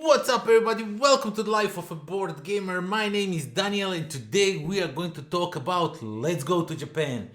What's up everybody, welcome to the Life of a Board Gamer. My name is Daniel and today we are going to talk about Let's Go to Japan.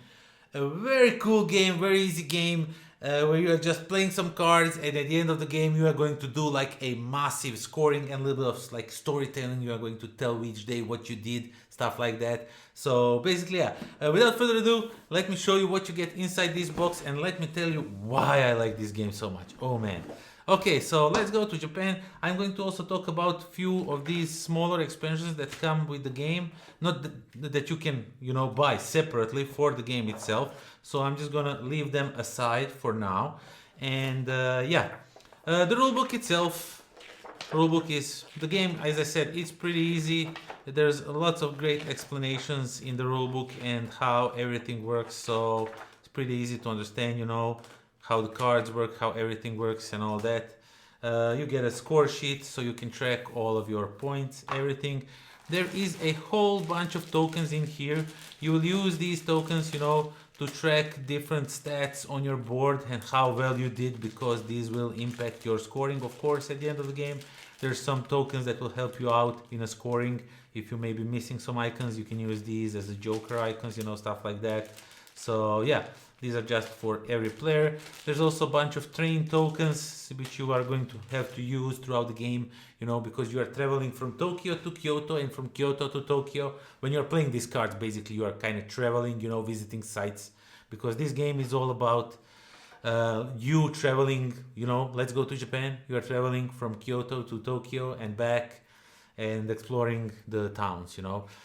A very cool game, very easy game where you are just playing some cards and at the end of the game you are going to do like a massive scoring and a little bit of like storytelling. You are going to tell each day what you did, stuff like that. So basically without further ado, let me show you what you get inside this box and let me tell you why I like this game so much. Oh man. Okay, so let's go to Japan. I'm going to also talk about few of these smaller expansions that come with the game, not that you can, buy separately for the game itself. So I'm just gonna leave them aside for now. And the rulebook itself. Rulebook is the game, as I said, it's pretty easy. There's lots of great explanations in the rulebook and how everything works. So it's pretty easy to understand, how the cards work, how everything works and all that. You get a score sheet so you can track all of your points, everything. There is a whole bunch of tokens in here. You will use these tokens, to track different stats on your board and how well you did, because these will impact your scoring. Of course, at the end of the game, there's some tokens that will help you out in a scoring. If you may be missing some icons, you can use these as a joker icons, stuff like that. So yeah, these are just for every player. There's also a bunch of train tokens which you are going to have to use throughout the game, because you are traveling from Tokyo to Kyoto and from Kyoto to Tokyo. When you're playing these cards, basically you are kind of traveling, visiting sites, because this game is all about you traveling, let's go to Japan. You are traveling from Kyoto to Tokyo and back and exploring the towns,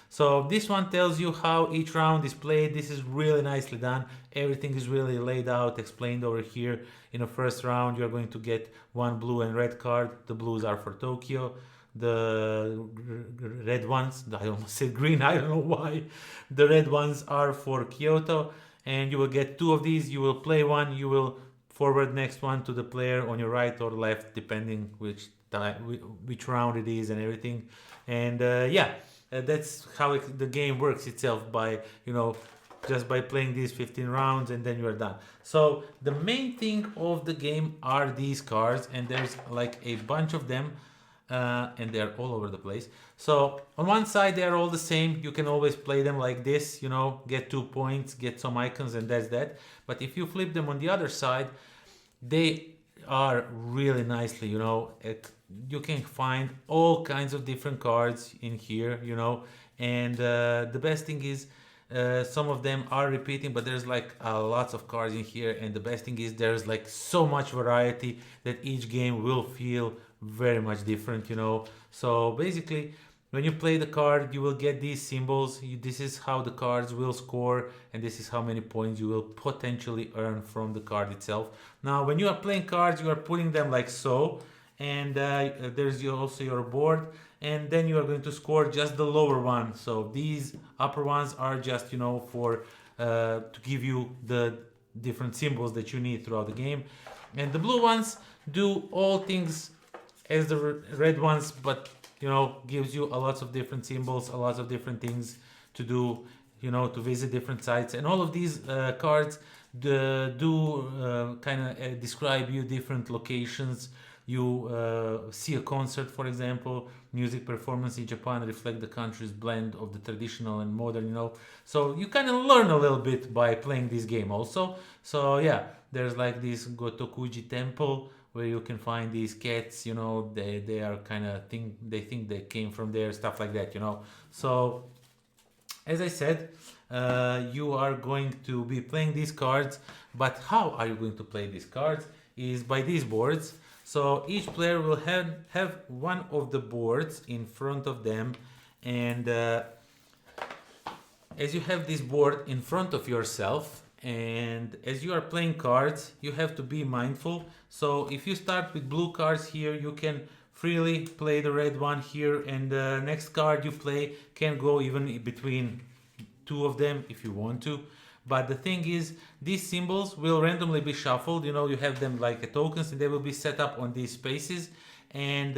So this one tells you how each round is played. This is really nicely done. Everything is really laid out, explained over here. In the first round, you're going to get one blue and red card. The blues are for Tokyo. The red ones, I almost said green, I don't know why. The red ones are for Kyoto. And you will get two of these. You will play one. You will forward next one to the player on your right or left, depending which round it is and everything. And that's how the game works itself, by just by playing these 15 rounds and then you are done. So the main thing of the game are these cards, and there's like a bunch of them, and they're all over the place. So on one side they are all the same. You can always play them like this, get 2 points, get some icons, and that's that. But if you flip them on the other side, they are really nicely, you can find all kinds of different cards in here, and the best thing is some of them are repeating, but there's like lots of cards in here, and the best thing is there's like so much variety that each game will feel very much different, So basically, when you play the card, you will get these symbols. This is how the cards will score, and this is how many points you will potentially earn from the card itself. Now, when you are playing cards, you are putting them like so, and there's also your board, and then you are going to score just the lower one. So these upper ones are just, for to give you the different symbols that you need throughout the game. And the blue ones do all things as the red ones, but gives you a lot of different symbols, a lot of different things to do, to visit different sites. And all of these cards do kind of describe you different locations. You see a concert, for example, music performance in Japan reflect the country's blend of the traditional and modern, So you kind of learn a little bit by playing this game also. So yeah, there's like this Gotokuji temple, where you can find these cats, they are kind of they think they came from there, stuff like that, So as I said, you are going to be playing these cards, but how are you going to play these cards is by these boards. So each player will have one of the boards in front of them, and as you have this board in front of yourself, and as you are playing cards, you have to be mindful. So if you start with blue cards here, you can freely play the red one here, and the next card you play can go even between two of them if you want to. But the thing is, these symbols will randomly be shuffled. You have them like tokens, and they will be set up on these spaces. And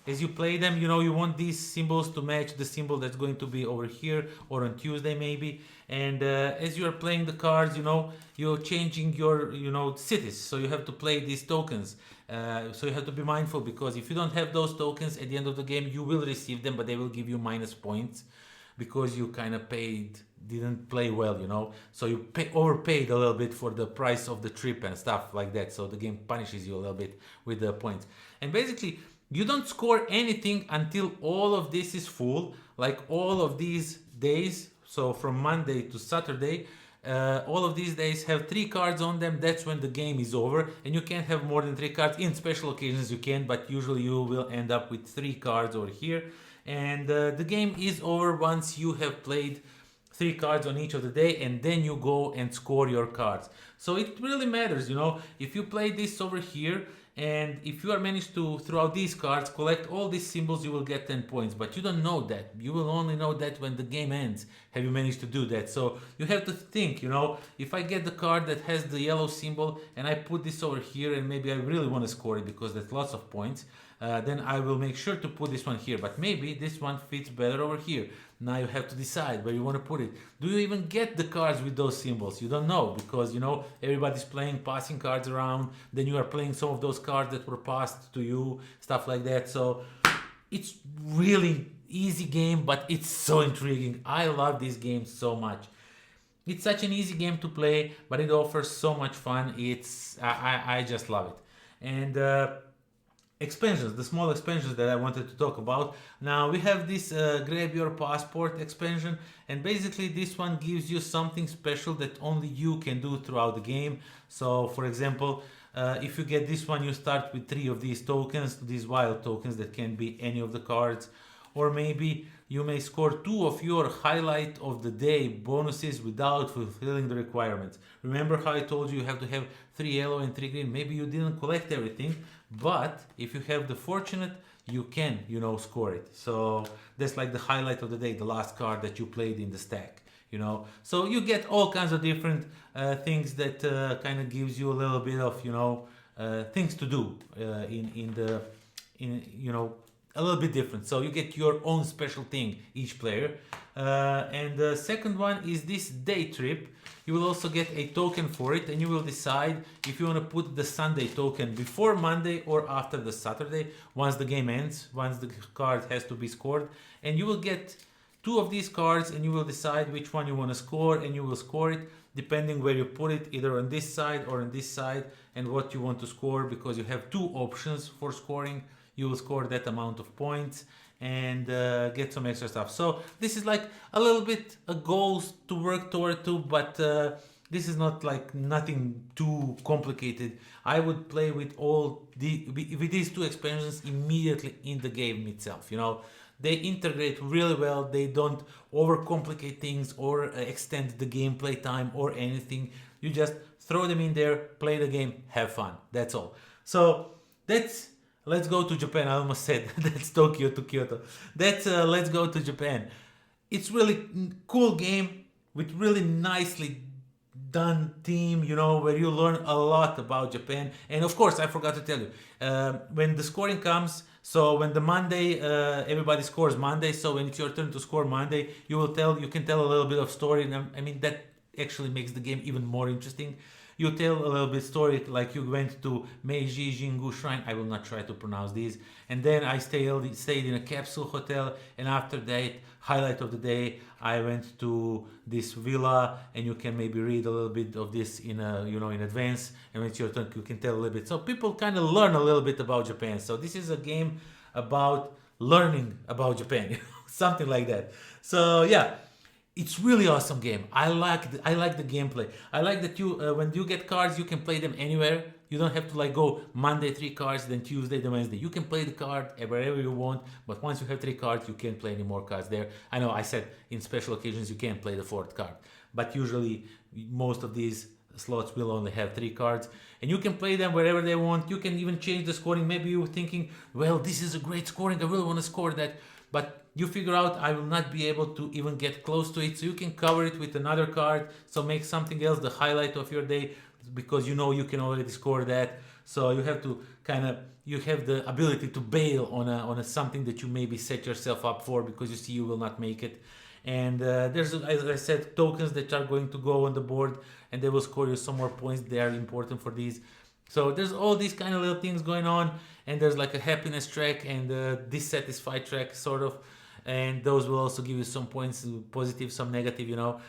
as you play them, you know, you want these symbols to match the symbol that's going to be over here or on Tuesday maybe. And as you are playing the cards, you know, you're changing your, you know, cities. So you have to play these tokens. So you have to be mindful, because if you don't have those tokens at the end of the game, you will receive them, but they will give you minus points because you kind of didn't play well, you know. So you overpaid a little bit for the price of the trip and stuff like that. So the game punishes you a little bit with the points. And basically, you don't score anything until all of this is full, like all of these days. So from Monday to Saturday, all of these days have 3 cards on them. That's when the game is over, and you can't have more than 3 cards. In special occasions you can, but usually you will end up with 3 cards over here. And the game is over once you have played 3 cards on each of the day, and then you go and score your cards. So it really matters, you know, if you play this over here, and if you are managed to, throughout these cards, collect all these symbols, you will get 10 points. But you don't know that. You will only know that when the game ends. Have you managed to do that? So you have to think, you know, if I get the card that has the yellow symbol and I put this over here, and maybe I really want to score it because that's lots of points, then I will make sure to put this one here. But maybe this one fits better over here. Now you have to decide where you want to put it. Do you even get the cards with those symbols? You don't know, because, you know, everybody's passing cards around. Then you are playing some of those cards that were passed to you, stuff like that. So it's really easy game, but it's so intriguing. I love this game so much. It's such an easy game to play, but it offers so much fun. I just love it. And expansions, the small expansions that I wanted to talk about. Now we have this grab your passport expansion, and basically this one gives you something special that only you can do throughout the game. So for example, if you get this one, you start with 3 of these tokens, these wild tokens that can be any of the cards. Or maybe you may score 2 of your highlight of the day bonuses without fulfilling the requirements. Remember how I told you have to have 3 yellow and 3 green? Maybe you didn't collect everything, but if you have the fortunate, you can, you know, score it. So that's like the highlight of the day, the last card that you played in the stack, you know. So you get all kinds of different things that kind of gives you a little bit of, you know, things to do in you know, a little bit different. So you get your own special thing, each player. And the second one is this day trip. You will also get a token for it, and you will decide if you want to put the Sunday token before Monday or after the Saturday, once the game ends, once the card has to be scored. And you will get 2 of these cards, and you will decide which one you want to score, and you will score it depending where you put it, either on this side or on this side, and what you want to score, because you have 2 options for scoring. You will score that amount of points and get some extra stuff. So this is like a little bit a goals to work toward too, but this is not like nothing too complicated. I would play with with these 2 expansions immediately in the game itself. You know, they integrate really well. They don't overcomplicate things or extend the gameplay time or anything. You just throw them in there, play the game, have fun. That's all. So let's go to Japan. I almost said that's Tokyo to Kyoto. Let's go to Japan. It's really cool game with really nicely done theme, you know, where you learn a lot about Japan. And of course, I forgot to tell you, when the scoring comes, so when the Monday, everybody scores Monday. So when it's your turn to score Monday, you can tell a little bit of story. And I mean, that actually makes the game even more interesting. You tell a little bit story, like you went to Meiji Jingu Shrine. I will not try to pronounce these. And then I stayed in a capsule hotel. And after that, highlight of the day, I went to this villa. And you can maybe read a little bit of this in advance. And when it's your turn, you can tell a little bit. So people kind of learn a little bit about Japan. So this is a game about learning about Japan, something like that. So yeah. It's really awesome game. I like the gameplay. I like that you when you get cards, you can play them anywhere. You don't have to like go Monday 3 cards, then Tuesday, then Wednesday. You can play the card wherever you want. But once you have 3 cards, you can't play any more cards there. I know I said in special occasions you can't play the 4th card, but usually most of these slots will only have 3 cards, and you can play them wherever they want. You can even change the scoring. Maybe you're thinking, well, this is a great scoring, I really want to score that, but you figure out I will not be able to even get close to it, so you can cover it with another card. So make something else the highlight of your day. because you know you can already score that. So you have to you have the ability to bail on a something that you maybe set yourself up for because you see you will not make it. And there's, as I said, tokens that are going to go on the board and they will score you some more points. They are important for these. So there's all these kind of little things going on, and there's like a happiness track and a dissatisfied track sort of, and those will also give you some points, positive, some negative, you know.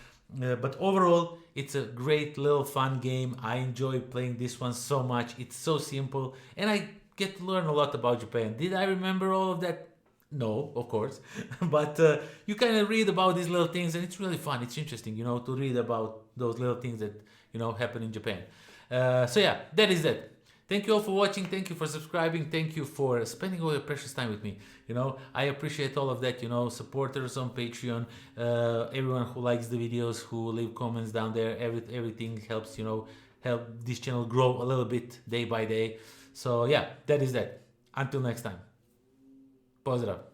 But overall, it's a great little fun game. I enjoy playing this one so much. It's so simple, and I get to learn a lot about Japan. Did I remember all of that? No, of course. But you kind of read about these little things, and it's really fun. It's interesting, you know, to read about those little things that, you know, happen in Japan. So yeah, that is that. Thank you all for watching. Thank you for subscribing. Thank you for spending all your precious time with me. You know, I appreciate all of that. You know, supporters on Patreon, everyone who likes the videos, who leave comments down there. Everything helps, you know, help this channel grow a little bit day by day. So yeah, that is that. Until next time. Pozdrav.